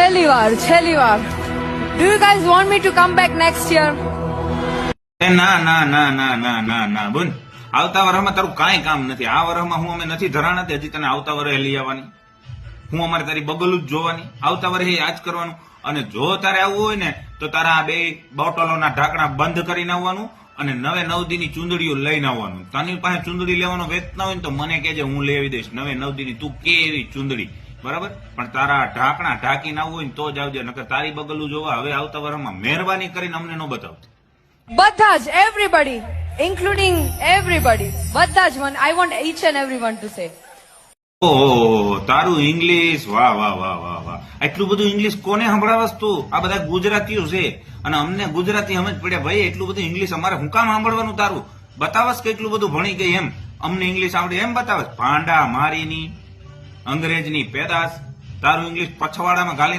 છેલ્લી વાર. Do you guys want me to come back next year? ના ના ના ના ના ના ના બોલ, આવતા વર્ષમાં તારું કાંઈ કામ નથી. આ વર્ષમાં હું અમે નથી ધરાણા તે હજી તને આવતા વર્ષે લઈ આવવાની. હું અમારે તારી બગલું જ જોવાની. આવતા વર્ષે આ જ કરવાનું. અને જો તારે આવવું હોય ને તો તારા આ બે બોટલોના ઢાંકણા બંધ કરીને આવવાનું અને 9 દીની ચૂંદડીઓ લઈને આવવાનું. તારી પાસે ચૂંદડી લેવાનો વેત ના હોય ને તો મને કહેજે, હું લઈ આવી દઈશ 9 દીની. તું કે એવી ચૂંદડી, બરાબર? પણ તારા ઢાંકણા ઢાંકીને આવવું હોય ને તો જ આવજે, નકર તારી બગલું જોવા હવે આવતા વર્ષમાં મહેરબાની કરીને અમને ન બતાવતી. બધા જ, everybody, including everybody. બધા જ. I want each and everyone to say. ઓહો, તારું ઇંગ્લિશ, વાહ વાહ વાહ વાહ વાહ. એટલું બધું ઇંગ્લિશ કોને સંભળાવસ તું? આ બધા ગુજરાતીઓ છે અને અમને ગુજરાતી સમજ પડ્યા. ભાઈ એટલું બધું ઇંગ્લિશ અમારે હું કામ સાંભળવાનું તારું? બતાવસ કે એટલું બધું ભણી ગઈ એમ અમને ઇંગ્લિશ આવડે એમ બતાવસ? ભાંડા મારીની અંગ્રેજની પેદાશ. તારું ઇંગ્લિશ પછવાડામાં ગાલી